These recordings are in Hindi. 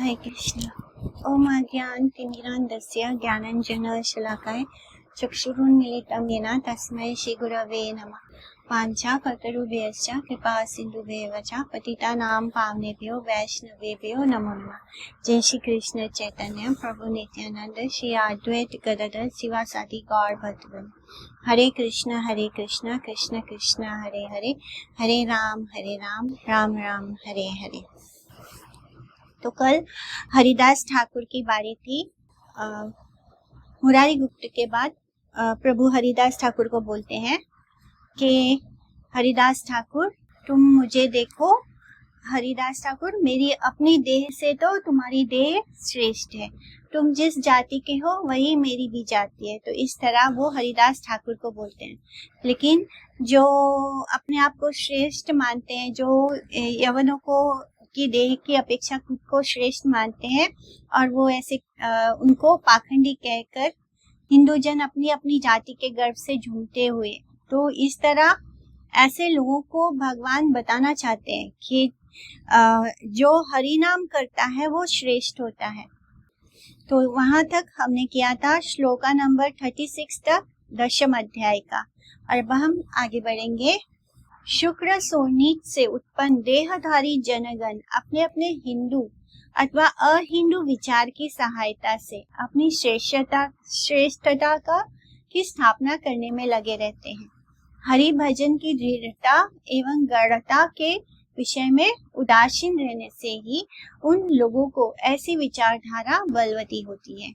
हरे कृष्ण। ओम अज्ञानतिमिरान्धस्य ज्ञानाञ्जनशलाकाय चक्षुरुन्मीलितं येन तस्मै श्रीगुरवे नमः। वाञ्छाकल्पतरुभ्यश्च कृपा सिन्धुभ्येव च पतितानां पावनेभ्यो वैष्णवेभ्यो नमो नमः। जय श्री कृष्ण चैतन्य प्रभु नित्यानंद श्री अद्वैत गदाधर शिवासादि गौर भक्तवृंद। हरे कृष्ण कृष्ण कृष्ण हरे हरे, हरे राम राम राम हरे हरे। तो कल हरिदास ठाकुर की बारी थी। मुरारी गुप्त के बाद प्रभु हरिदास ठाकुर को बोलते हैं कि हरिदास ठाकुर तुम मुझे देखो। हरिदास ठाकुर, मेरी अपनी देह से तो तुम्हारी देह श्रेष्ठ है, तुम जिस जाति के हो वही मेरी भी जाति है। तो इस तरह वो हरिदास ठाकुर को बोलते हैं। लेकिन जो अपने आप को श्रेष्ठ मानते हैं, जो यवनों को की देह की अपेक्षा खुद को श्रेष्ठ मानते हैं और वो ऐसे उनको पाखंडी कहकर हिंदू जन अपनी अपनी जाति के गर्व से झूमते हुए, तो इस तरह ऐसे लोगों को भगवान बताना चाहते हैं कि जो हरि नाम करता है वो श्रेष्ठ होता है। तो वहां तक हमने किया था श्लोका नंबर 36 तक, दशम अध्याय का। और अब हम आगे बढ़ेंगे। शुक्र सोनीत से उत्पन्न देहधारी जनगण अपने अपने हिंदू अथवा अहिंदू विचार की सहायता से अपनी श्रेष्ठता की स्थापना करने में लगे रहते हैं। हरि भजन की दृढ़ता एवं गढ़ता के विषय में उदासीन रहने से ही उन लोगों को ऐसी विचारधारा बलवती होती है।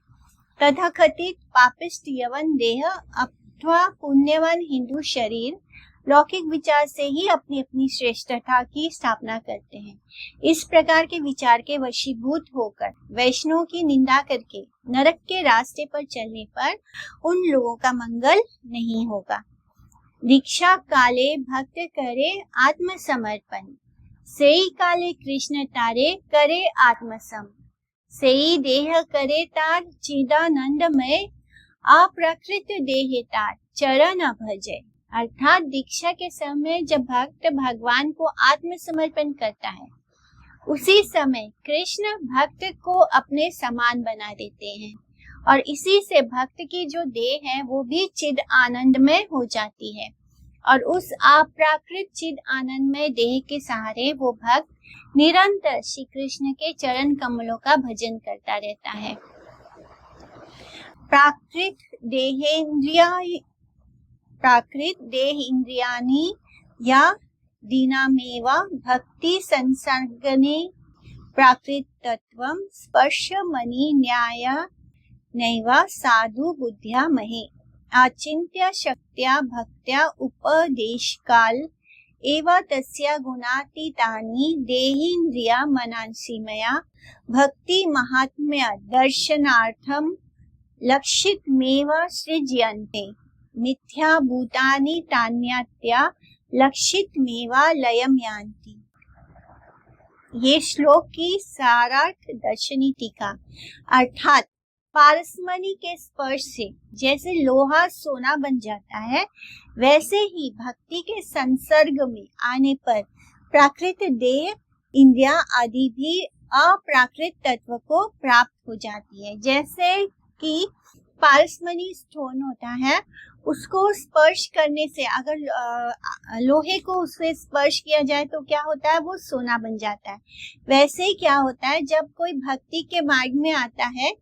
तथाकथित पापिष्ट यवन देह अथवा पुण्यवान हिंदू शरीर लौकिक विचार से ही अपनी अपनी श्रेष्ठता की स्थापना करते हैं। इस प्रकार के विचार के वशीभूत होकर वैष्णव की निंदा करके नरक के रास्ते पर चलने पर उन लोगों का मंगल नहीं होगा। दीक्षा काले भक्त करे आत्मसमर्पण, सेई काले कृष्ण तारे करे आत्मसम, सेई देह करे तार चिदानंदमय, अप्रकृत देह तार चरण भजय। अर्थात दीक्षा के समय जब भक्त भगवान को आत्मसमर्पण करता है, उसी समय कृष्ण भक्त को अपने समान बना देते हैं और इसी से भक्त की जो देह है वो भी चिद आनंदमय हो जाती है। और उस अप्राकृत चिद आनंदमय देह के सहारे वो भक्त निरंतर श्री कृष्ण के चरण कमलों का भजन करता रहता है। प्राकृत देह इंद्रियानि या दीनामेवा भक्ति संसर्गने प्राकृत तत्वम स्पर्श मणि न्याय नैवा साधु बुद्ध्या महे, अचिंत्य शक्त्या भक्त्या उपदेश काल एवं तस्या गुणातीतानि देहीन्द्रिया मनांसिमया भक्ति महात्म्य दर्शनार्थम लक्षितमेव सृज्यन्ते, मिथ्या भूतानि तान्यात्या लक्षितमेवा लयम यान्ति। ये श्लोक की सारार्थ दर्शनी टीका। अर्थात पारसमणि के स्पर्श से जैसे लोहा सोना बन जाता है, वैसे ही भक्ति के संसर्ग में आने पर प्राकृत देह इंद्रिया आदि भी अप्राकृत तत्व को प्राप्त हो जाती है। जैसे कि पारसमणि स्टोन होता है, उसको स्पर्श करने से अगर लोहे को उससे स्पर्श किया जाए तो क्या होता है, वो सोना बन जाता है। वैसे ही क्या होता है, जब कोई भक्ति के मार्ग में आता है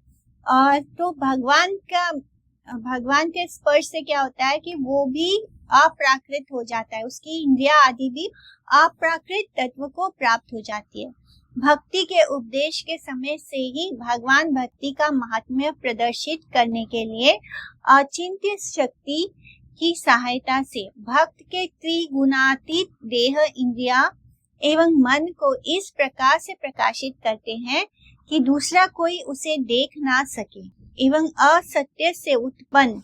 और तो भगवान के स्पर्श से क्या होता है कि वो भी अप्राकृत हो जाता है, उसकी इंद्रिया आदि भी अप्राकृत तत्व को प्राप्त हो जाती है। भक्ति के उपदेश के समय से ही भगवान भक्ति का महात्म्य प्रदर्शित करने के लिए अचिंत्य शक्ति की सहायता से भक्त के त्रिगुणातीत देह इंद्रिया एवं मन को इस प्रकार से प्रकाशित करते हैं कि दूसरा कोई उसे देख ना सके एवं असत्य से उत्पन्न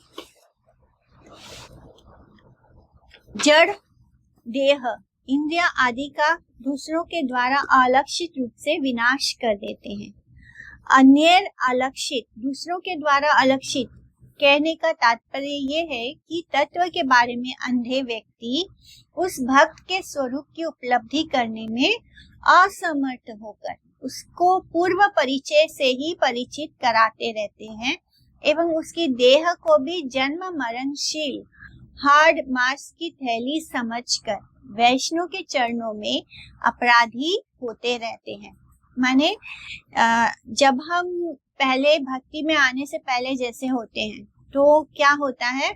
जड़ देह इंद्रिया आदि का दूसरों के द्वारा अलक्षित रूप से विनाश कर देते हैं। अन्य अलक्षित, दूसरों के द्वारा अलक्षित कहने का तात्पर्य ये है कि तत्व के बारे में अंधे व्यक्ति उस भक्त के स्वरूप की उपलब्धि करने में असमर्थ होकर उसको पूर्व परिचय से ही परिचित कराते रहते हैं एवं उसकी देह को भी जन्म मरणशील हार्ड मास की थैली समझकर वैष्णव के चरणों में अपराधी होते रहते हैं। माने जब हम पहले भक्ति में आने से पहले जैसे होते हैं तो क्या होता है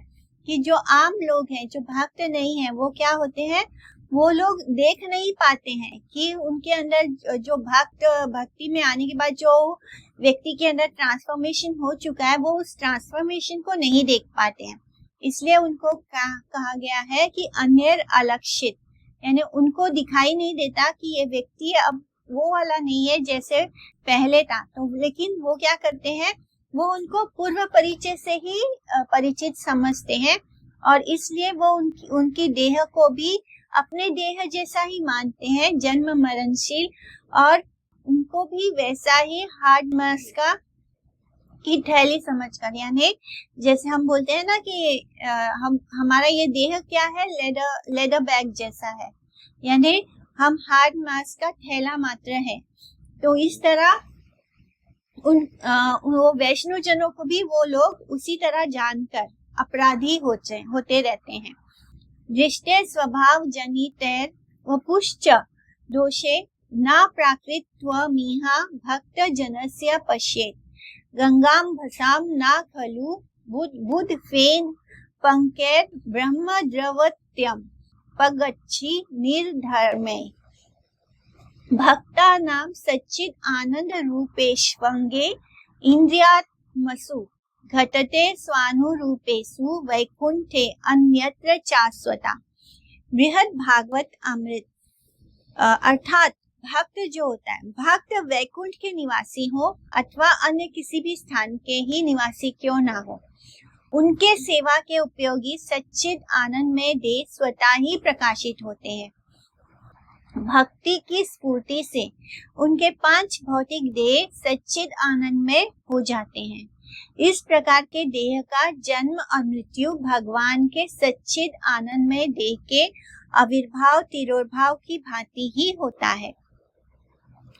कि जो आम लोग हैं, जो भक्त नहीं है, वो क्या होते हैं, वो लोग देख नहीं पाते हैं कि उनके अंदर जो भक्ति में आने के बाद जो व्यक्ति के अंदर ट्रांसफॉर्मेशन हो चुका है, वो उस ट्रांसफॉर्मेशन को नहीं देख पाते हैं। इसलिए उनको कहा गया है कि अन्यर अलक्षित, यानी उनको दिखाई नहीं देता कि ये व्यक्ति अब वो वाला नहीं है जैसे पहले था। तो लेकिन वो क्या करते हैं, वो उनको पूर्व परिचय से ही परिचित समझते हैं और इसलिए वो उनकी देह को भी अपने देह जैसा ही मानते हैं, जन्म मरणशील, और उनको भी वैसा ही हार्ड मास की थैली समझकर, यानी जैसे हम बोलते हैं ना कि हमारा ये देह क्या है, लेदर बैग जैसा है, यानी हम हार्ड मास का थैला मात्र है। तो इस तरह वो वैष्णव जनों को भी वो लोग उसी तरह जानकर अपराधी होते रहते हैं। दृष्टे स्वभाव जनितेर वपुश्च दोषे न प्राकृत्वमिहा भक्त जनस्य पश्येत् गंगाम भसाम न खलु बुध फेन पंकेर ब्रह्म द्रवत्यम पगच्छि निर्धर्मे भक्ता नाम सच्चिद आनंद रूपेष्वंगे इंद्रियात्मसु घटते स्वानुरूपेषु वैकुंठे अन्यत्र चास्वता। बृहद भागवत अमृत। अर्थात भक्त जो होता है, भक्त वैकुंठ के निवासी हो अथवा अन्य किसी भी स्थान के ही निवासी क्यों ना हो, उनके सेवा के उपयोगी सच्चिद आनंद में देह स्वतः ही प्रकाशित होते हैं। भक्ति की स्फूर्ति से उनके 5 भौतिक देह सच्चिद आनंद में हो जाते हैं। इस प्रकार के देह का जन्म और मृत्यु भगवान के सच्चिद आनंद में देह के आविर्भाव तिरोभाव की भांति ही होता है।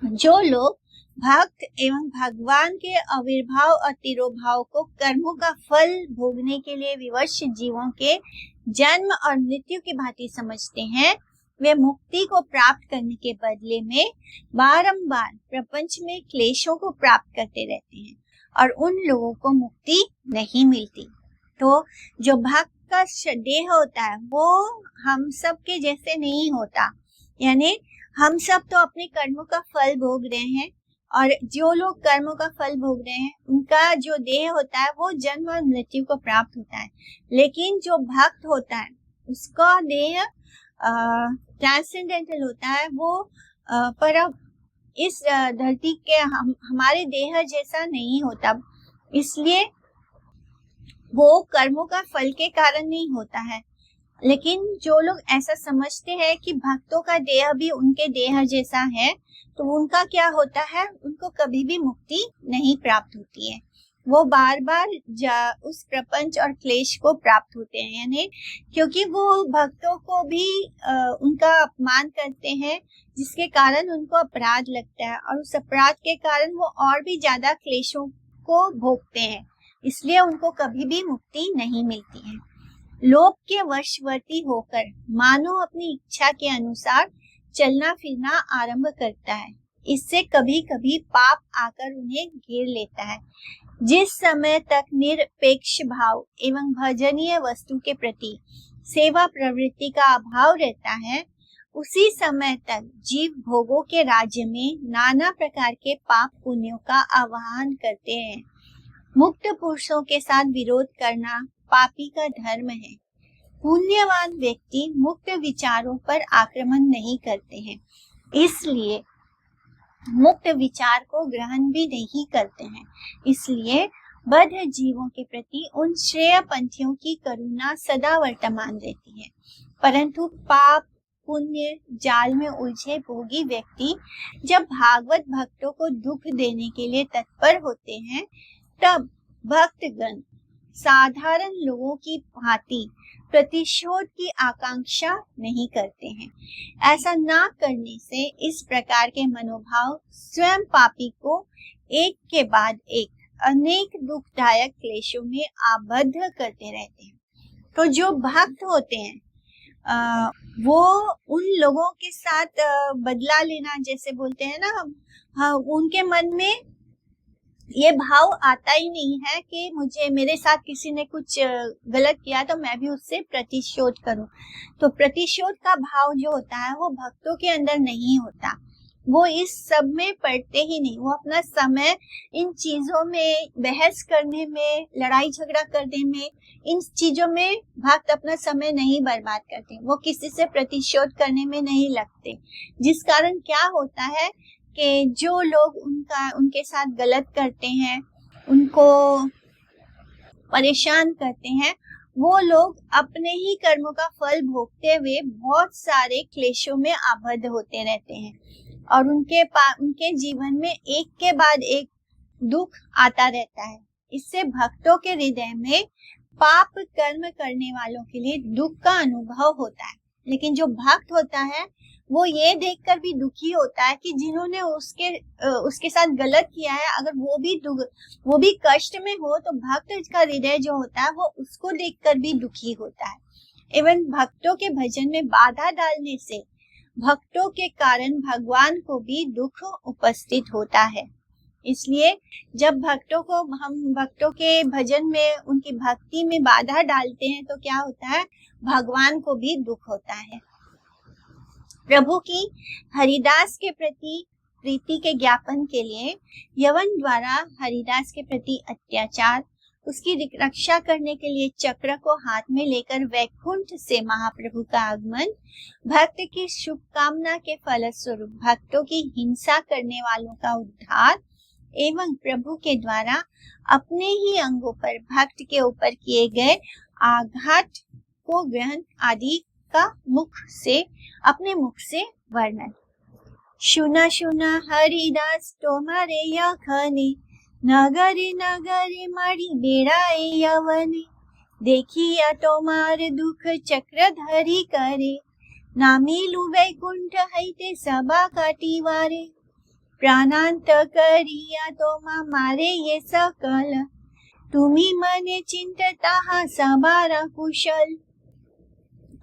जो लोग भक्त एवं भगवान के आविर्भाव और तिरोभाव को कर्मों का फल भोगने के लिए विवश जीवों के जन्म और मृत्यु की भांति समझते हैं, वे मुक्ति को प्राप्त करने के बदले में बारंबार प्रपंच में क्लेशों को प्राप्त करते रहते हैं और उन लोगों को मुक्ति नहीं मिलती। तो जो भक्त का देह होता है वो हम सब के जैसे नहीं होता, यानी हम सब तो अपने कर्मों का फल भोग रहे हैं और जो लोग कर्मों का फल भोग रहे हैं उनका जो देह होता है वो जन्म और मृत्यु को प्राप्त होता है। लेकिन जो भक्त होता है उसका देह ट्रांसेंडेंटल होता है, वो पर इस धरती के हमारे देह जैसा नहीं होता, इसलिए वो कर्मों का फल के कारण नहीं होता है। लेकिन जो लोग ऐसा समझते हैं कि भक्तों का देह भी उनके देह जैसा है, तो उनका क्या होता है, उनको कभी भी मुक्ति नहीं प्राप्त होती है। वो बार बार उस प्रपंच और क्लेश को प्राप्त होते हैं, यानी क्योंकि वो भक्तों को भी उनका अपमान करते हैं, जिसके कारण उनको अपराध लगता है और उस अपराध के कारण वो और भी ज्यादा क्लेशों को भोगते हैं, इसलिए उनको कभी भी मुक्ति नहीं मिलती है। लोभ के वशवर्ती होकर मानव अपनी इच्छा के अनुसार चलना फिरना आरंभ करता है। इससे कभी कभी पाप आकर उन्हें घेर लेता है। जिस समय तक निरपेक्ष भाव एवं भजनीय वस्तु के प्रति सेवा प्रवृत्ति का अभाव रहता है, उसी समय तक जीव भोगों के राज्य में नाना प्रकार के पाप पुण्यों का आवाहन करते हैं। मुक्त पुरुषों के साथ विरोध करना पापी का धर्म है। पुण्यवान व्यक्ति मुक्त विचारों पर आक्रमण नहीं करते हैं, इसलिए मुक्त विचार को ग्रहण भी नहीं करते हैं। इसलिए बद्ध जीवों के प्रति उन श्रेय पंथियों की करुणा सदा वर्तमान रहती है। परंतु पाप पुण्य जाल में उलझे भोगी व्यक्ति जब भागवत भक्तों को दुख देने के लिए तत्पर होते हैं, तब भक्तगण साधारण लोगों की भांति प्रतिशोध की आकांक्षा नहीं करते हैं। ऐसा ना करने से इस प्रकार के मनोभाव स्वयं पापी को एक के बाद एक अनेक दुखदायक क्लेशों में आबद्ध करते रहते हैं। तो जो भक्त होते हैं वो उन लोगों के साथ बदला लेना जैसे बोलते हैं ना, हाँ, उनके मन में ये भाव आता ही नहीं है कि मुझे मेरे साथ किसी ने कुछ गलत किया तो मैं भी उससे प्रतिशोध करूं। तो प्रतिशोध का भाव जो होता है वो भक्तों के अंदर नहीं होता। वो इस सब में पड़ते ही नहीं। वो अपना समय इन चीजों में, बहस करने में, लड़ाई झगड़ा करने में, इन चीजों में भक्त अपना समय नहीं बर्बाद करते। वो किसी से प्रतिशोध करने में नहीं लगते, जिस कारण क्या होता है कि जो लोग उनके साथ गलत करते हैं, उनको परेशान करते हैं, वो लोग अपने ही कर्मों का फल भोगते हुए बहुत सारे क्लेशों में आबद्ध होते रहते हैं और उनके जीवन में एक के बाद एक दुख आता रहता है। इससे भक्तों के हृदय में पाप कर्म करने वालों के लिए दुख का अनुभव होता है। लेकिन जो भक्त होता है वो ये देखकर भी दुखी होता है कि जिन्होंने उसके साथ गलत किया है, अगर वो भी कष्ट में हो तो भक्त का हृदय जो होता है वो उसको देखकर भी दुखी होता है। एवं भक्तों के भजन में बाधा डालने से भक्तों के कारण भगवान को भी दुख उपस्थित होता है। इसलिए जब हम भक्तों के भजन में, उनकी भक्ति में बाधा डालते हैं तो क्या होता है, भगवान को भी दुख होता है। प्रभु की हरिदास के प्रति प्रीति के ज्ञापन के लिए यवन द्वारा हरिदास के प्रति अत्याचार, उसकी रक्षा करने के लिए चक्र को हाथ में लेकर वैकुंठ से महाप्रभु का आगमन, भक्त की शुभकामना के फलस्वरूप भक्तों की हिंसा करने वालों का उद्धार एवं प्रभु के द्वारा अपने ही अंगों पर भक्त के ऊपर किए गए आघात को ग्रहण आदि का अपने मुख से वर्णन। शुना शुना हरिदास तोमारे यखने, नगरे नगरे मणि बेड़ाए यवने, देखिया तोमार दुख चक्र धरी करे, नामिलु वैकुंठ हैते सभा काटीवारे, प्राणांत करिया तोमा मारे ये सकल, तुमी मने चिंतता सबारा कुशल,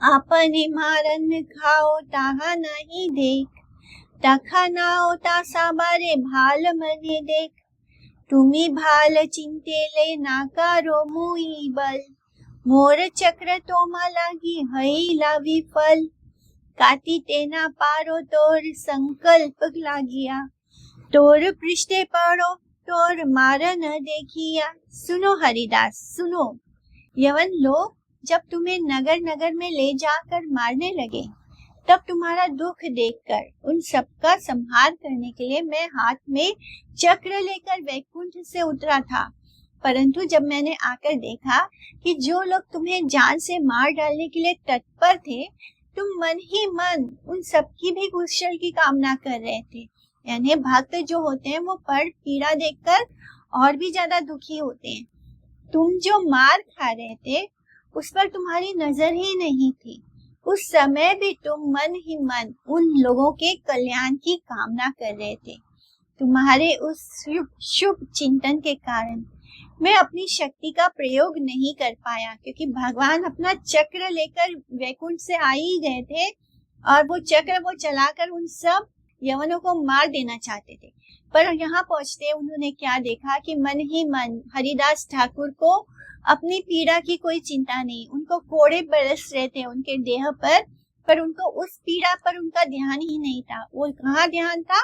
आपने मारन खाओ ताहा नहीं देख, तखा नाओ ता साबारे भाल मने देख, तुमी भाल चिंते ले नाकारो मुई बल, मोर चक्र तोमा लागी हईला विफल, काती तेना पारो तोर संकल्प लागिया, तोर पृष्ठे पड़ो तोर मार न देखिया। सुनो हरिदास सुनो, यवन लोग जब तुम्हें नगर नगर में ले जाकर मारने लगे, तब तुम्हारा दुख देखकर उन सबका संहार करने के लिए मैं हाथ में चक्र लेकर वैकुंठ से उतरा था। परंतु जब मैंने आकर देखा कि जो लोग तुम्हें जान से मार डालने के लिए तत्पर थे, तुम मन ही मन उन सबकी भी कुशल की कामना कर रहे थे। यानी भक्त जो होते हैं वो पीड़ा देखकर और भी ज्यादा दुखी होते हैं। तुम जो मार खा रहे थे उस पर तुम्हारी नजर ही नहीं थी। उस समय भी तुम मन ही मन उन लोगों के कल्याण की कामना कर रहे थे। तुम्हारे उस शुभ चिंतन के कारण मैं अपनी शक्ति का प्रयोग नहीं कर पाया, क्योंकि भगवान अपना चक्र लेकर वैकुंठ से आ ही गए थे और वो चक्र वो चलाकर उन सब यवनों को मार देना चाहते थे। पर यहाँ पहुंचते उन्होंने क्या देखा कि मन ही मन हरिदास ठाकुर को अपनी पीड़ा की कोई चिंता नहीं। उनको कोड़े बरस रहे थे उनके देह पर उनको उस पीड़ा पर उनका ध्यान ही नहीं था। वो कहाँ ध्यान था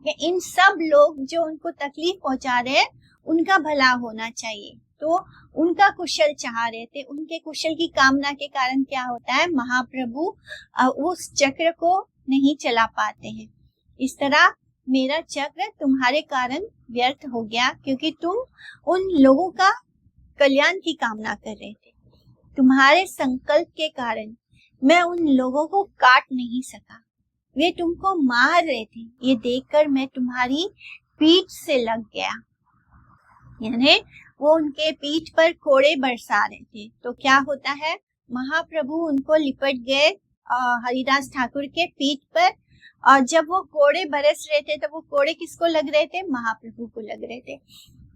कि इन सब लोग जो उनको तकलीफ पहुंचा रहे हैं उनका भला होना चाहिए, तो उनका कुशल चाह रहे थे। उनके कुशल की कामना के कारण क्या होता है, महाप्रभु उस चक्र को नहीं चला पाते हैं। इस तरह मेरा चक्र तुम्हारे कारण व्यर्थ हो गया, क्योंकि तुम उन लोगों का कल्याण की कामना कर रहे थे। तुम्हारे संकल्प के कारण मैं उन लोगों को काट नहीं सका। वे तुमको मार रहे थे, ये देखकर मैं तुम्हारी पीठ से लग गया। यानी वो उनके पीठ पर कोड़े बरसा रहे थे। तो क्या होता है, महाप्रभु उनको लिपट गए हरिदास ठाकुर के पीठ पर, और जब वो कोड़े बरस रहे थे तो वो कोड़े किसको लग रहे थे? महाप्रभु को लग रहे थे।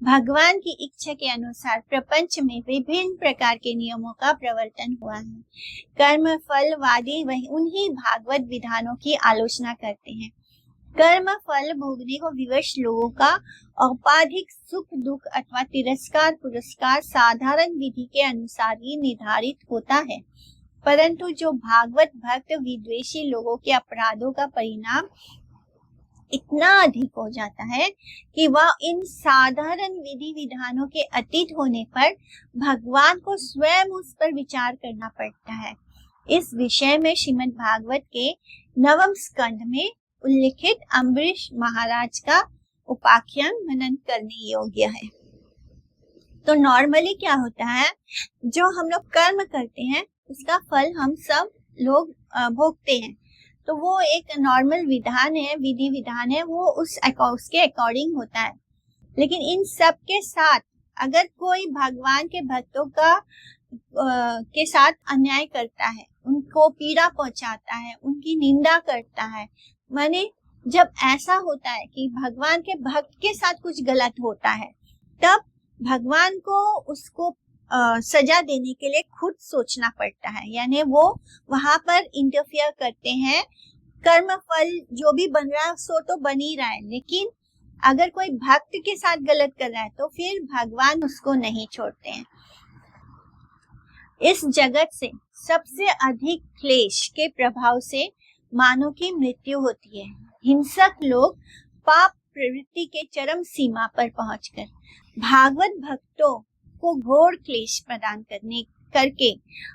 भगवान की इच्छा के अनुसार प्रपंच में विभिन्न प्रकार के नियमों का प्रवर्तन हुआ है। कर्म फलवादी वही उन्हीं भागवत विधानों की आलोचना करते हैं। कर्म फल भोगने को विवश लोगों का औपाधिक सुख दुख अथवा तिरस्कार पुरस्कार साधारण विधि के अनुसार ही निर्धारित होता है, परंतु जो भागवत भक्त विद्वेषी लोगों के अपराधों का परिणाम इतना अधिक हो जाता है कि वह इन साधारण विधि विधानों के अतीत होने पर भगवान को स्वयं उस पर विचार करना पड़ता है। इस विषय में श्रीमद् भागवत के 9वें स्कंद में उल्लिखित अम्बरीश महाराज का उपाख्यान मनन करने योग्य है। तो नॉर्मली क्या होता है, जो हम लोग कर्म करते हैं उसका फल हम सब लोग भोगते हैं, तो वो एक नॉर्मल विधान है, विधि विधान है, वो उसके अकॉर्डिंग होता है। लेकिन इन सब के साथ अगर कोई भगवान के भक्तों का के साथ अन्याय करता है, उनको पीड़ा पहुंचाता है, उनकी निंदा करता है, माने जब ऐसा होता है कि भगवान के भक्त के साथ कुछ गलत होता है, तब भगवान को उसको सजा देने के लिए खुद सोचना पड़ता है, यानी वो वहां पर इंटरफियर करते हैं। कर्म फल जो भी बन रहा है सो तो बन ही रहा है, लेकिन अगर कोई भक्त के साथ गलत कर रहा है तो फिर भगवान उसको नहीं छोड़ते हैं। इस जगत से सबसे अधिक क्लेश के प्रभाव से मानव की मृत्यु होती है। हिंसक लोग पाप प्रवृत्ति के चरम सीमा पर पहुंचकर भागवत भक्तों को घोर क्लेश प्रदान करके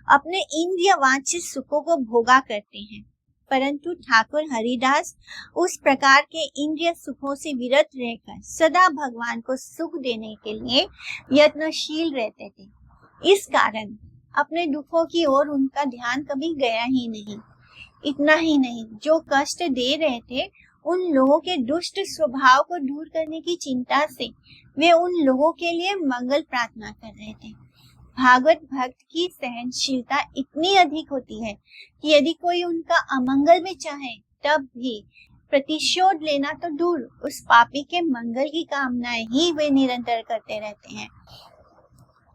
अपने इंद्रिय वांछित सुखों को भोगा करते हैं, परंतु ठाकुर हरिदास उस प्रकार के इंद्रिय सुखों से विरत रहकर सदा भगवान को सुख देने के लिए यत्नशील रहते थे। इस कारण अपने दुखों की ओर उनका ध्यान कभी गया ही नहीं। इतना ही नहीं, जो कष्ट दे रहे थे उन लोगों के दुष्ट स्वभाव को दूर करने की चिंता से वे उन लोगों के लिए मंगल प्रार्थना कर रहे थे। भागवत भक्त की सहनशीलता इतनी अधिक होती है कि यदि कोई उनका अमंगल में चाहे तब भी प्रतिशोध लेना तो दूर, उस पापी के मंगल की कामनाएं ही वे निरंतर करते रहते हैं।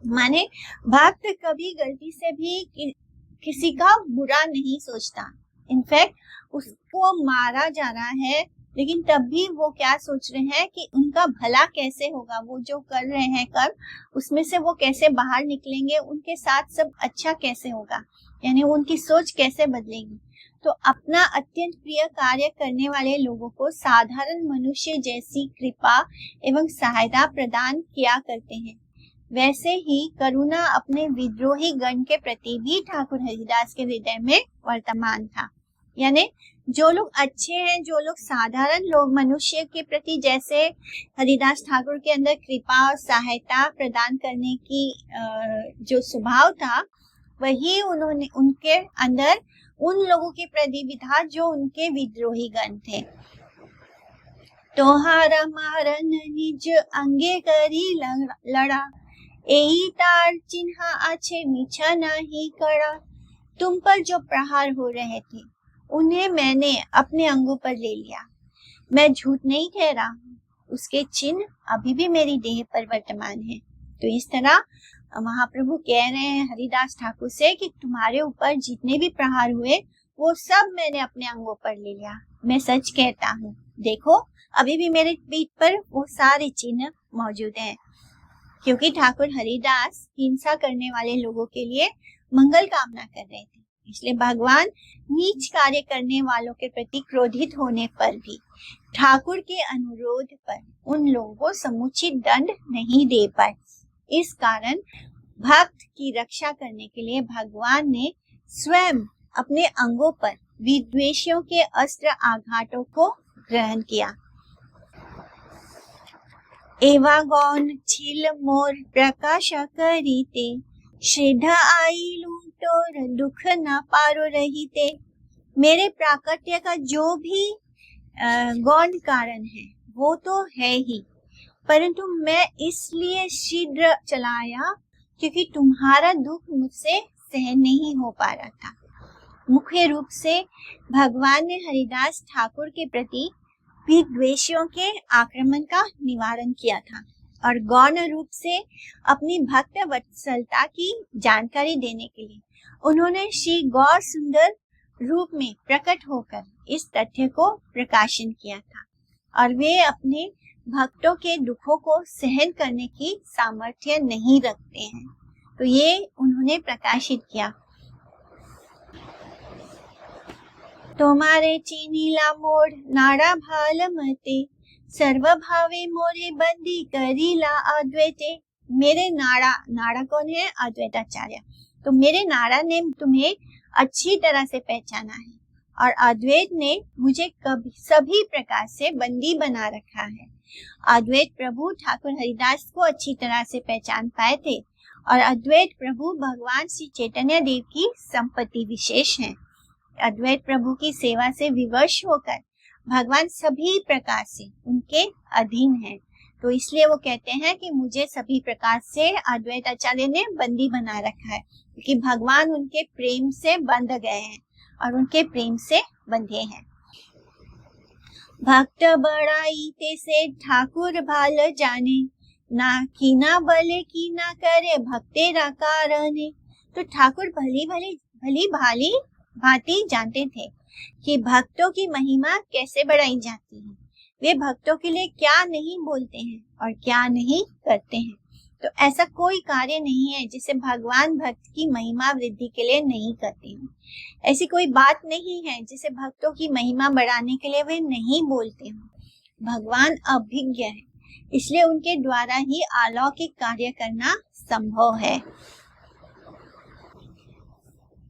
माने भक्त कभी गलती से भी किसी का बुरा नहीं सोचता। इनफैक्ट उसको मारा जा रहा है, लेकिन तब भी वो क्या सोच रहे हैं कि उनका भला कैसे होगा, वो जो कर रहे हैं कर्म उसमें से वो कैसे बाहर निकलेंगे, उनके साथ सब अच्छा कैसे होगा, यानी उनकी सोच कैसे बदलेगी। तो अपना अत्यंत प्रिय कार्य करने वाले लोगों को साधारण मनुष्य जैसी कृपा एवं सहायता प्रदान किया करते हैं। वैसे ही करुणा अपने विद्रोही गण के प्रति भी ठाकुर हरिदास के हृदय में वर्तमान था। यानी जो लोग अच्छे हैं, जो लोग साधारण लोग मनुष्य के प्रति जैसे हरिदास ठाकुर के अंदर कृपा और सहायता प्रदान करने की जो स्वभाव था, वही उन्होंने उनके अंदर उन लोगों के प्रति भी था जो उनके विद्रोही गण थे। तोहारा मारन निज अंगे करी लड़ा, एही तार चिन्हा आछे मीछा नहीं कड़ा। तुम पर जो प्रहार हो रहे थे उन्हें मैंने अपने अंगों पर ले लिया। मैं झूठ नहीं कह रहा हूँ, उसके चिन्ह अभी भी मेरी देह पर वर्तमान है। तो इस तरह महाप्रभु कह रहे हैं हरिदास ठाकुर से कि तुम्हारे ऊपर जितने भी प्रहार हुए वो सब मैंने अपने अंगों पर ले लिया। मैं सच कहता हूँ, देखो अभी भी मेरे पीठ पर वो सारे चिन्ह मौजूद हैं। क्योंकि ठाकुर हरिदास हिंसा करने वाले लोगों के लिए मंगल कामना कर रहे थे, इसलिए भगवान नीच कार्य करने वालों के प्रति क्रोधित होने पर भी ठाकुर के अनुरोध पर उन लोगों को समुचित दंड नहीं दे पाए। इस कारण भक्त की रक्षा करने के लिए भगवान ने स्वयं अपने अंगों पर विद्वेषियों के अस्त्र आघातों को ग्रहण किया। एवा गौन छिल मोर प्रकाश करीते, श्रद्धा आई लूटोर दुख न पारो रहीते। मेरे प्राकट्य का जो भी गौण कारण है वो तो है ही, परंतु मैं इसलिए शीघ्र चलाया क्योंकि तुम्हारा दुख मुझसे सहन नहीं हो पा रहा था। मुख्य रूप से भगवान ने हरिदास ठाकुर के प्रति भी द्वेषियों के आक्रमण का निवारण किया था और गौण रूप से अपनी भक्त वत्सलता की जानकारी देने के लिए उन्होंने श्री गौर सुंदर रूप में प्रकट होकर इस तथ्य को प्रकाशन किया था और वे अपने भक्तों के दुखों को सहन करने की सामर्थ्य नहीं रखते हैं, तो ये उन्होंने प्रकाशित किया। तुम्हारे चीनीला मोड़ नाड़ा भाल मते सर्व भावे मोरे बंदी करीला अद्वैते। मेरे नाड़ा कौन है? अद्वैताचार्य। तो मेरे नाड़ा ने तुम्हें अच्छी तरह से पहचाना है और अद्वैत ने मुझे कभी सभी प्रकार से बंदी बना रखा है। अद्वैत प्रभु ठाकुर हरिदास को अच्छी तरह से पहचान पाए थे और अद्वैत प्रभु भगवान श्री चैतन्य देव की संपत्ति विशेष है। अद्वैत प्रभु की सेवा से विवश होकर भगवान सभी प्रकार से उनके अधीन है, तो इसलिए वो कहते हैं कि मुझे सभी प्रकार से अद्वैत आचार्य ने बंदी बना रखा है, क्योंकि भगवान उनके प्रेम से बंध गए हैं और उनके प्रेम से बंधे हैं। भक्त बड़ाई ते से ठाकुर भाल जाने ना की ना बले की ना करे भक्तेरा कारणे। तो ठाकुर भली भांति जानते थे कि भक्तों की महिमा कैसे बढ़ाई जाती है, वे भक्तों के लिए क्या नहीं बोलते हैं और क्या नहीं करते हैं। तो ऐसा कोई कार्य नहीं है जिसे भगवान भक्त की महिमा वृद्धि के लिए नहीं करते हैं। ऐसी कोई बात नहीं है जिसे भक्तों की महिमा बढ़ाने के लिए वे नहीं बोलते हैं। भगवान अभिज्ञ है, इसलिए उनके द्वारा ही अलौकिक कार्य करना संभव है।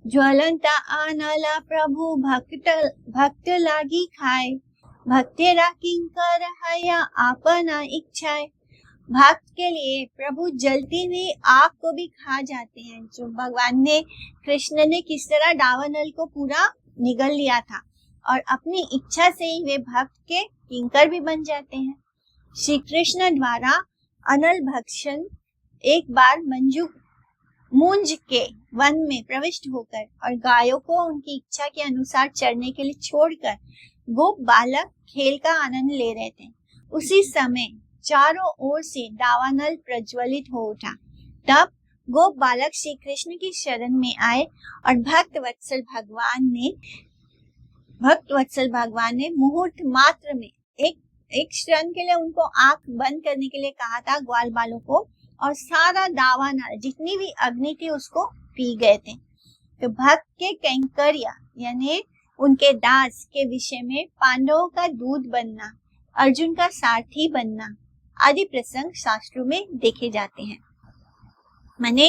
ज्वलंता आनला प्रभु भक्त लागी खाए भक्तेरा किंकर हया आपना इच्छाए। भक्त के लिए प्रभु जलती हुई आग को भी खा जाते हैं। जो भगवान ने कृष्ण ने किस तरह दावानल को पूरा निगल लिया था और अपनी इच्छा से ही वे भक्त के किंकर भी बन जाते हैं। श्री कृष्ण द्वारा अनल भक्षण एक बार मुंज के वन में प्रविष्ट होकर और गायों को उनकी इच्छा के अनुसार चरने के लिए छोड़कर गोप बालक खेल का आनंद ले रहे थे। उसी समय चारों ओर से दावानल प्रज्वलित हो उठा। तब गोप बालक श्री कृष्ण की शरण में आए और भक्त वत्सल भगवान ने मुहूर्त मात्र में एक क्षण के लिए उनको आंख बंद करने के लिए कहा था ग्वाल बालों को, और सारा दावानल जितनी भी अग्नि थी उसको पी गए थे। तो भक्त के कैंकर्या यानी उनके दास के विषय में पांडवों का दूध बनना, अर्जुन का सारथी बनना आदि प्रसंग शास्त्रों में देखे जाते हैं। माने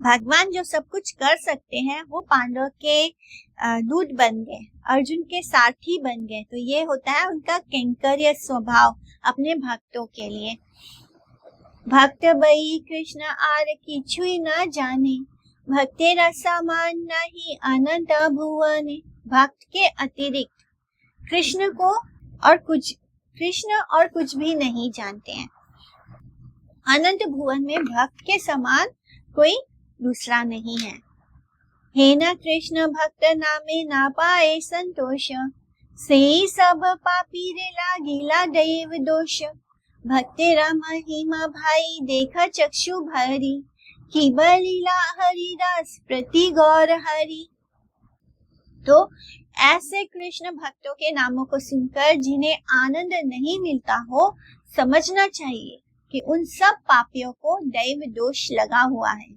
भगवान जो सब कुछ कर सकते हैं वो पांडव के दूध बन गए, अर्जुन के सारथी बन गए। तो ये होता है उनका कैंकर्य स्वभाव अपने भक्तों के लिए। भक्त बई कृष्ण आर की छुई न जाने भक्तेरा समान नहीं अनंत भुवन। भक्त के अतिरिक्त कृष्ण और कुछ भी नहीं जानते हैं। अनंत भुवन में भक्त के समान कोई दूसरा नहीं है। हे न कृष्ण भक्त नामे ना पाए संतोष से सब पापी रे लागिला दैव दोष। भक्तेरा महिमा भाई देखा चक्षु भरी की बलीला हरिदास प्रति गौर हरि। तो ऐसे कृष्ण भक्तों के नामों को सुनकर जिन्हें आनंद नहीं मिलता हो, समझना चाहिए कि उन सब पापियों को दैव दोष लगा हुआ है।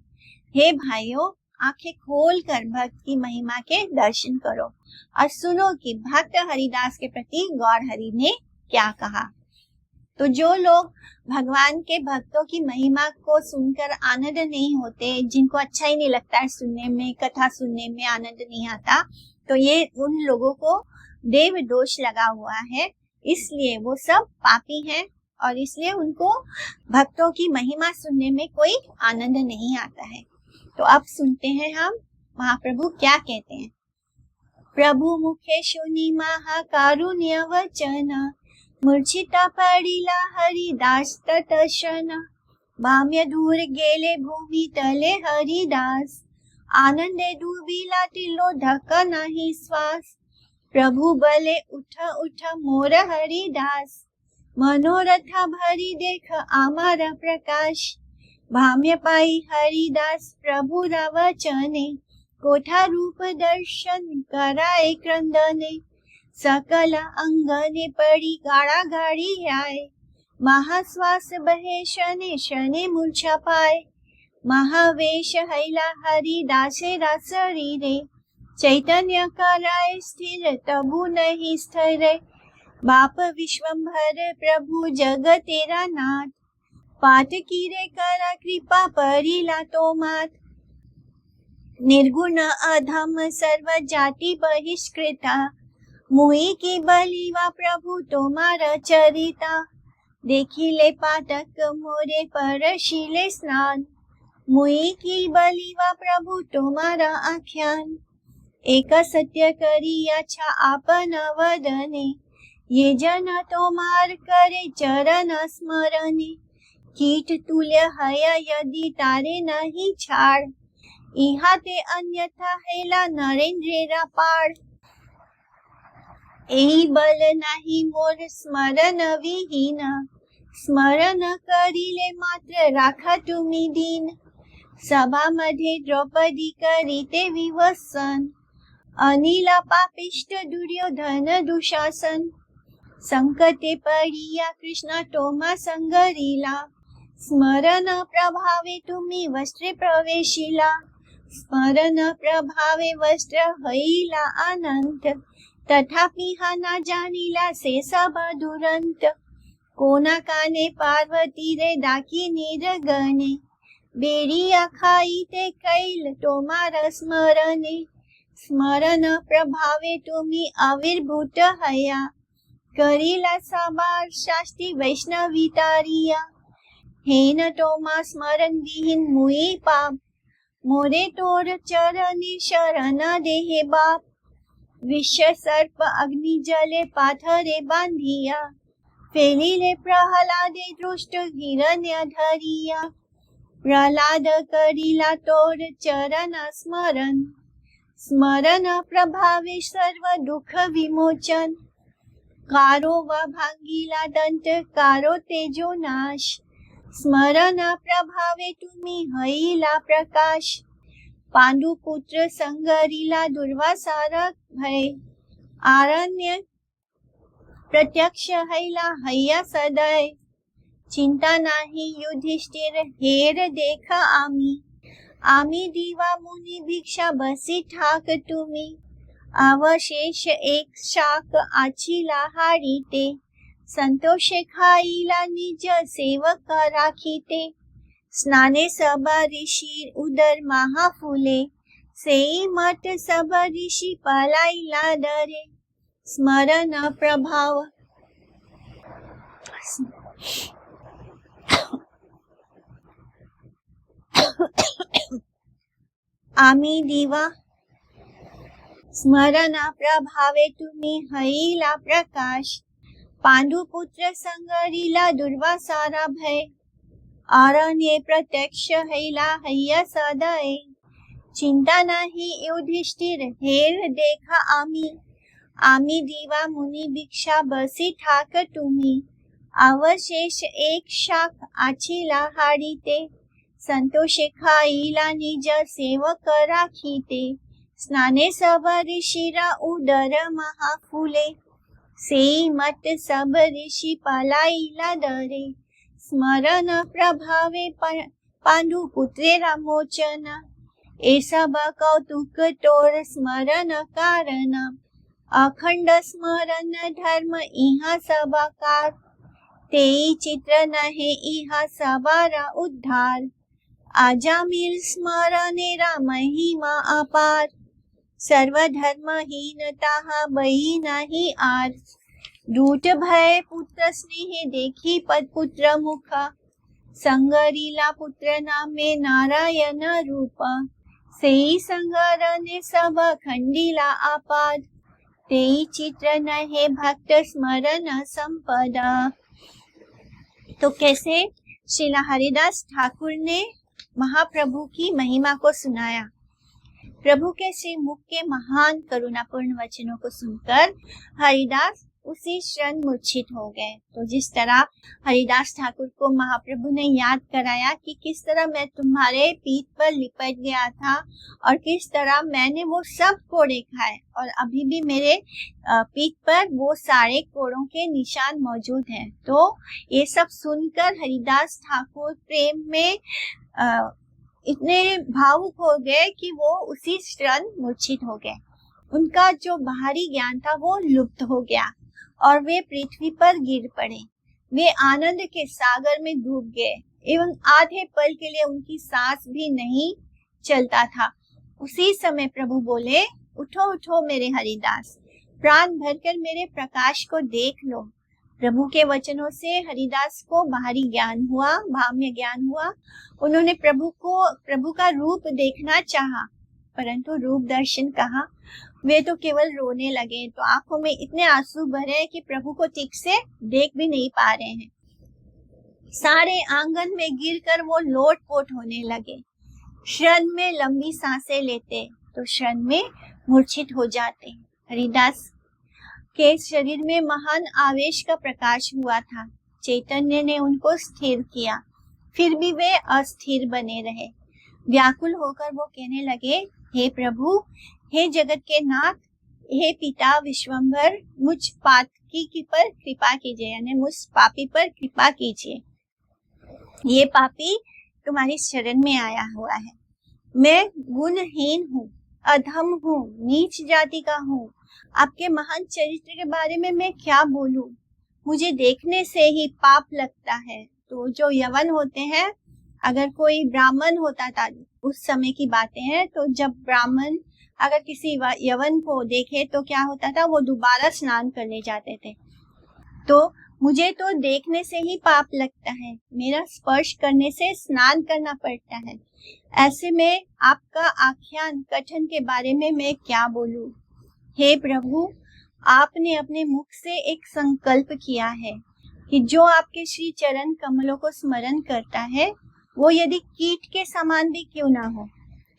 हे भाइयों, आंखें खोलकर भक्त की महिमा के दर्शन करो और सुनो कि भक्त हरिदास के प्रति गौर हरि ने क्या कहा। तो जो लोग भगवान के भक्तों की महिमा को सुनकर आनंद नहीं होते, जिनको अच्छा ही नहीं लगता है सुनने में, कथा सुनने में आनंद नहीं आता, तो ये उन लोगों को देव दोष लगा हुआ है। इसलिए वो सब पापी हैं और इसलिए उनको भक्तों की महिमा सुनने में कोई आनंद नहीं आता है। तो अब सुनते हैं हम महाप्रभु क्या कहते हैं। प्रभु मुखे सुनी महाकारुण्य वचन मूर्छिता पड़िला हरिदास तटशन। बाम्य दूर गेले भूमि तले हरिदास आनंदे डूबीला टिल्लो ढका नहीं श्वास। प्रभु बले उठ उठ मोर हरिदास। मनोरथ भरी देख आमारा प्रकाश। भाम्य पाई हरिदास प्रभु रा वचने। कोठा रूप दर्शन कराए क्रंदने। सकल अंगने पड़ी गाड़ा गाड़ी आए। महाश्वास बहे शने शने मूर्छा पाए। महावेश हैला हरिदासे रा शरीरे। चैतन्य कराए स्थिर तबु नहीं स्थिर। बाप विश्वंभर प्रभु जग तेरा नाथ। पाठ कीरे करा कृपा परिला तो मात। निर्गुण अधम सर्व जाति बहिष्कृता। मुई की बलिवा प्रभु तुम्हारा चरिता। देखिले पाठक मोरे परशिले स्नान। मुई की बलिवा प्रभु तुम्हारा आख्यान। एक सत्य करिया छा आपन वदने। ये जन तोमार करे चरण स्मरणे। कीट तुल्य हया यदि तारे नहीं छाड़। इहा ते अन्यथा हेला नरेंद्रेरा पाड़। एही बल नाही मोर स्मरण विहीन। स्मरण करिले मात्र राखा तुम्ही दीन। सभा मध्ये द्रौपदी करीते विवसन। अनिला पापिष्ट दुर्योधन दुशासन। संकटे पडिया कृष्ण तोमा संगरीला। स्मरण प्रभावे तुम्ही वस्त्रे प्रवेशिला। स्मरण प्रभावे वस्त्र हईला अनंत। तथापि हा ना जानिला से सब दुरंत। कोना काने पार्वती रे दाखिनी गणे। बेरिया खाई ते कैल तोमार स्मरणे। स्मरण प्रभावे तुम्ही आविर्भूत हया। करीला साबार शास्त्री वैष्णवी तारिया। हेन तोमा स्मरण विहीन मुई पाप। मोरे तोर चरणी शरण देहे बाप। विष सर्प अग्नि जले पाथरे बांधिया। फेलिले प्रहलादे दृष्ट हिरण्य धरिया। प्रहलाद करिला तोर चरण स्मरण। स्मरण प्रभावे सर्व दुख विमोचन। कारो व भांगिला दंत कारो तेजो नाश। स्मरण प्रभावे तुम्ही हईला प्रकाश। पांडुपुत्र संगरीला दुर्वासार भय। आरण्य प्रत्यक्ष हैला हैया सदय। चिंता नाही युधिष्ठिर हेर देख आम्ही। आम्ही दिवा मुनी भिक्षा बसी ठाक तुम्ही। अवशेष एक शाक आचिला हाडीते। संतोषे खाईला निज सेवक राखीते। स्नाने सब ऋषी उदर महाफुले। सेई मठ सब ऋषी पलाईला डरे। स्मरण प्रभाव आम्ही दिवा। स्मरण प्रभावे तुम्ही हईला प्रकाश। पांडुपुत्र संगरीला दुर्वासारा भय। आरण्ये प्रत्यक्ष हैला हैया सदय। चिंता नाही युधिष्ठिर हेर देखा आम्ही। आम्ही दिवा मुनी भिक्षा बसी ठाक तुम्ही। अवशेष एक शाख आचिला हाडीते। संतोषे खाईला निज सेवक राखीते। स्नाने सब ऋषिरा उदर महाफुले। सेई मठ सब ऋषी पलाईला डरे। स्मरण प्रभावे पांडुपुत्रेरा मोचन। ए सब कौतुक तोर स्मरण कारण। अखंड स्मरण धर्म इहा सबाकार। तेई चित्र नहे इहा सबारा उद्धार। आजामिल स्मरणेरा महिमा अपार। सर्व धर्महीनता बई नाही आर। दूत भय पुत्र स्नेह देखी पदपुत्र मुखा। संगरीला पुत्र नामे नारायण रूपा। सेई संगरने सब खंडीला आपाद। तेई चित्र नहे भक्त स्मरण संपदा। तो कैसे श्रीला हरिदास ठाकुर ने महाप्रभु की महिमा को सुनाया। प्रभु के श्री मुख के महान करुणापूर्ण वचनों को सुनकर हरिदास उसी क्षण मूर्छित हो गए। तो जिस तरह हरिदास ठाकुर को महाप्रभु ने याद कराया कि किस तरह मैं तुम्हारे पीठ पर लिपट गया था और किस तरह मैंने वो सब कोड़े खाए और अभी भी मेरे पीठ पर वो सारे कोड़ों के निशान मौजूद हैं। तो ये सब सुनकर हरिदास ठाकुर प्रेम में इतने भावुक हो गए कि वो उसी क्षण मूर्छित हो गए। उनका जो बाहरी ज्ञान था वो लुप्त हो गया और वे पृथ्वी पर गिर पड़े। वे आनंद के सागर में डूब गए एवं आधे पल के लिए उनकी सांस भी नहीं चलता था। उसी समय प्रभु बोले, उठो उठो मेरे हरिदास, प्राण भरकर मेरे प्रकाश को देख लो। प्रभु के वचनों से हरिदास को बाहरी ज्ञान हुआ, भाम्य ज्ञान हुआ। उन्होंने प्रभु का रूप देखना चाहा, परंतु रूप दर्शन कहा। वे तो केवल रोने लगे। तो आंखों में इतने आंसू भरे कि प्रभु को ठीक से देख भी नहीं पा रहे हैं। सारे आंगन में गिरकर वो लोटपोट होने लगे। क्षण में लंबी सांसें लेते तो क्षण में मूर्छित हो जाते। हरिदास के शरीर में महान आवेश का प्रकाश हुआ था। चैतन्य ने उनको स्थिर किया, फिर भी वे अस्थिर बने रहे। व्याकुल होकर वो कहने लगे, हे प्रभु, हे जगत के नाथ, हे पिता विश्वम्भर, मुझ पातकी पर कृपा कीजिए, यानी मुझ पापी पर कृपा कीजिए। ये पापी तुम्हारी शरण में आया हुआ है। मैं गुणहीन हूँ, अधम हूँ, नीच जाति का हूँ। आपके महान चरित्र के बारे में मैं क्या बोलूं? मुझे देखने से ही पाप लगता है। तो जो यवन होते हैं, अगर कोई ब्राह्मण होता था, उस समय की बातें हैं, तो जब ब्राह्मण अगर किसी यवन को देखे तो क्या होता था, वो दोबारा स्नान करने जाते थे। तो मुझे तो देखने से ही पाप लगता है, मेरा स्पर्श करने से स्नान करना पड़ता है। ऐसे में आपका आख्यान कथन के बारे में मैं क्या बोलूं? हे प्रभु, आपने अपने मुख से एक संकल्प किया है कि जो आपके श्री चरण कमलों को स्मरण करता है, वो यदि कीट के समान भी क्यों ना हो,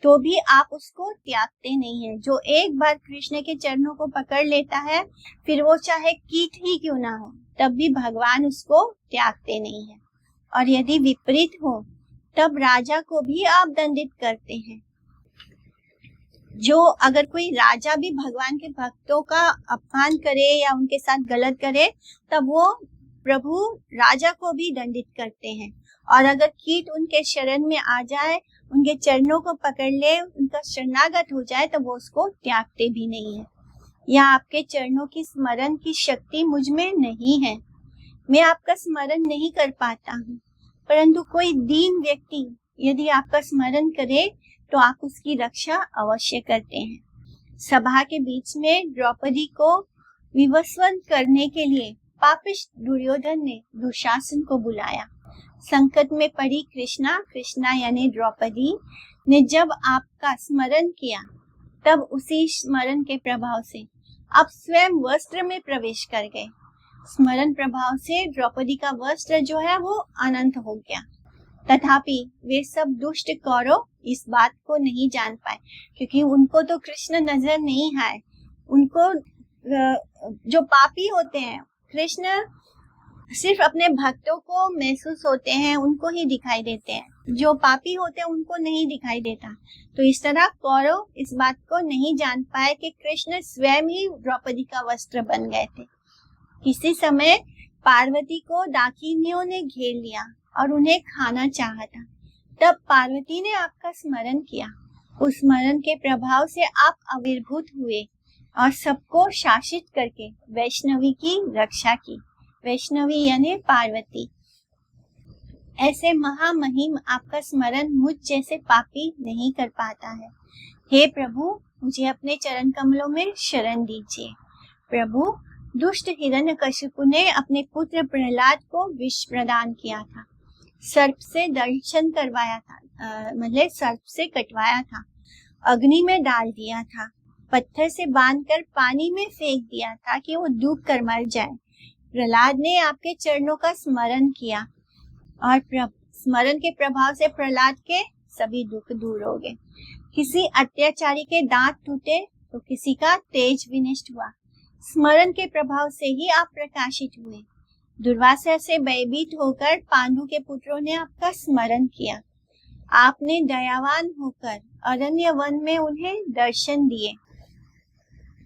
तो भी आप उसको त्यागते नहीं है। जो एक बार कृष्ण के चरणों को पकड़ लेता है, फिर वो चाहे कीट ही क्यों ना हो, तब भी भगवान उसको त्यागते नहीं है। और यदि विपरीत हो, तब राजा को भी आप दंडित करते हैं। जो अगर कोई राजा भी भगवान के भक्तों का अपमान करे या उनके साथ गलत करे, तब वो प्रभु राजा को भी दंडित करते हैं। और अगर कीट उनके शरण में आ जाए, उनके चरणों को पकड़ ले, उनका शरणागत हो जाए, तो वो उसको त्यागते भी नहीं है। या आपके चरणों की स्मरण की शक्ति मुझ में नहीं है, मैं आपका स्मरण नहीं कर पाता हूँ। परंतु कोई दीन व्यक्ति यदि आपका स्मरण करे तो आप उसकी रक्षा अवश्य करते हैं। सभा के बीच में द्रौपदी को विवस्वन करने के लिए पापिष्ट दुर्योधन ने दुशासन को बुलाया। संकट में पड़ी कृष्णा यानी द्रौपदी ने जब आपका स्मरण किया, तब उसी स्मरण के प्रभाव से आप स्वयं वस्त्र में प्रवेश कर गए। स्मरण प्रभाव से द्रौपदी का वस्त्र जो है वो अनंत हो गया। तथापि वे सब दुष्ट कौरव इस बात को नहीं जान पाए, क्योंकि उनको तो कृष्ण नजर नहीं आए। उनको जो पापी होते हैं, कृष्ण सिर्फ अपने भक्तों को महसूस होते हैं, उनको ही दिखाई देते हैं। जो पापी होते हैं उनको नहीं दिखाई देता। तो इस तरह कौरव इस बात को नहीं जान पाए कि कृष्ण स्वयं ही द्रौपदी का वस्त्र बन गए थे। किसी समय पार्वती को डाकिनियों ने घेर लिया और उन्हें खाना चाहा था। तब पार्वती ने आपका स्मरण किया। उस स्मरण के प्रभाव से आप आविर्भूत हुए और सबको शासित करके वैष्णवी की रक्षा की। वैष्णवी यानी पार्वती। ऐसे महामहिम आपका स्मरण मुझ जैसे पापी नहीं कर पाता है। हे प्रभु, मुझे अपने चरण कमलों में शरण दीजिए। प्रभु, दुष्ट हिरण्यकशिपु ने अपने पुत्र प्रहलाद को विष प्रदान किया था, सर्प से दर्शन करवाया था, मतलब सर्प से कटवाया था, अग्नि में डाल दिया था, पत्थर से बांधकर पानी में फेंक दिया था कि वो डूब कर मर जाए। प्रहलाद ने आपके चरणों का स्मरण किया और स्मरण के प्रभाव से प्रहलाद के सभी दुख दूर हो गए। किसी अत्याचारी के दांत टूटे तो किसी का तेज विनष्ट हुआ। स्मरण के प्रभाव से ही आप प्रकाशित हुए। दुर्वासा से भयभीत होकर पांडु के पुत्रों ने आपका स्मरण किया। आपने दयावान होकर अरण्य वन में उन्हें दर्शन दिए।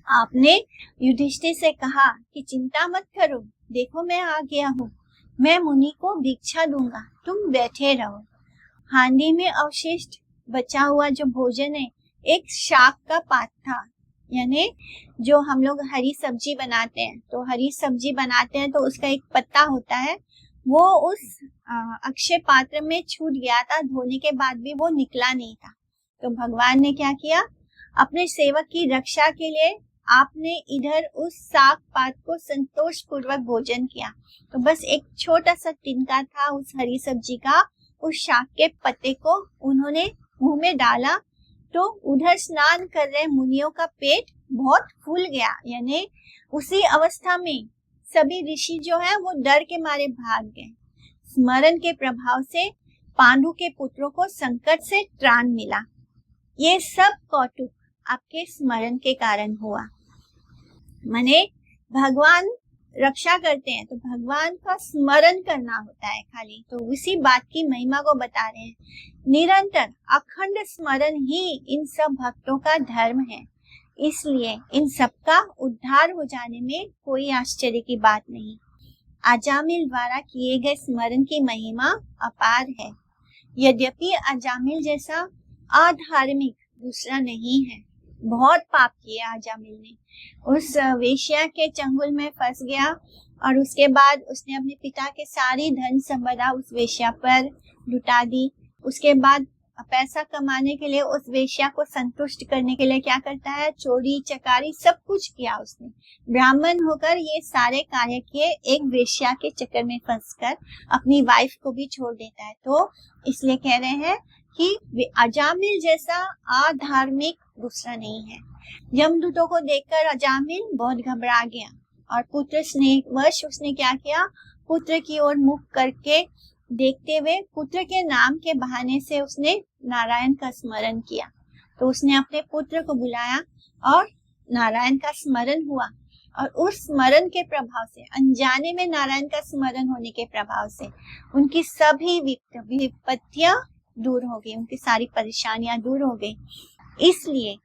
आपने युधिष्ठिर से कहा कि चिंता मत करो, देखो मैं आ गया हूँ, मैं मुनि को भिक्षा दूंगा, तुम बैठे रहो। हांडी में अवशिष्ट बचा हुआ जो भोजन है एक शाक का पात था, यानी जो हम लोग हरी सब्जी बनाते हैं, तो हरी सब्जी बनाते हैं तो उसका एक पत्ता होता है, वो उस अक्षय पात्र में छूट गया था। धोने के बाद भी वो निकला नहीं था। तो भगवान ने क्या किया, अपने सेवक की रक्षा के लिए आपने इधर उस साग पात को संतोष पूर्वक भोजन किया। तो बस एक छोटा सा तिनका था उस हरी सब्जी का, उस शाक के पत्ते को उन्होंने मुंह में डाला तो उधर स्नान कर रहे मुनियों का पेट बहुत फूल गया। यानी उसी अवस्था में सभी ऋषि जो है वो डर के मारे भाग गए। स्मरण के प्रभाव से पांडु के पुत्रों को संकट से त्राण मिला। ये सब कौतुक आपके स्मरण के कारण हुआ। माने भगवान रक्षा करते हैं तो भगवान का स्मरण करना होता है खाली, तो उसी बात की महिमा को बता रहे हैं। निरंतर अखंड स्मरण ही इन सब भक्तों का धर्म है, इसलिए इन सबका उद्धार हो जाने में कोई आश्चर्य की बात नहीं। अजामिल द्वारा किए गए स्मरण की महिमा अपार है। यद्यपि अजामिल जैसा अधार्मिक दूसरा नहीं है। बहुत पाप किया अजामिल ने, उस वेश्या के चंगुल में फंस गया और उसके बाद उसने अपने पिता के सारी धन संपदा उस वेश्या पर लुटा दी। उसके बाद पैसा कमाने के लिए उस वेश्या को संतुष्ट करने के लिए क्या करता है, चोरी चकारी सब कुछ किया उसने। ब्राह्मण होकर ये सारे कार्य किए, एक वेश्या के चक्कर में फंसकर अपनी वाइफ को भी छोड़ देता है। तो इसलिए कह रहे हैं कि अजामिल जैसा अधार्मिक दूसरा नहीं है। यमदूतों को देखकर अजामिल बहुत घबरा गया और पुत्र स्नेहवश उसने क्या किया, पुत्र की ओर मुख करके देखते हुए पुत्र के नाम के बहाने से उसने नारायण का स्मरण किया। तो उसने अपने पुत्र को बुलाया और नारायण का स्मरण हुआ, और उस स्मरण के प्रभाव से, अनजाने में नारायण का स्मरण होने के प्रभाव से उनकी सभी विपत्तियां दूर हो गई, उनकी सारी परेशानियां दूर हो गई। इसलिए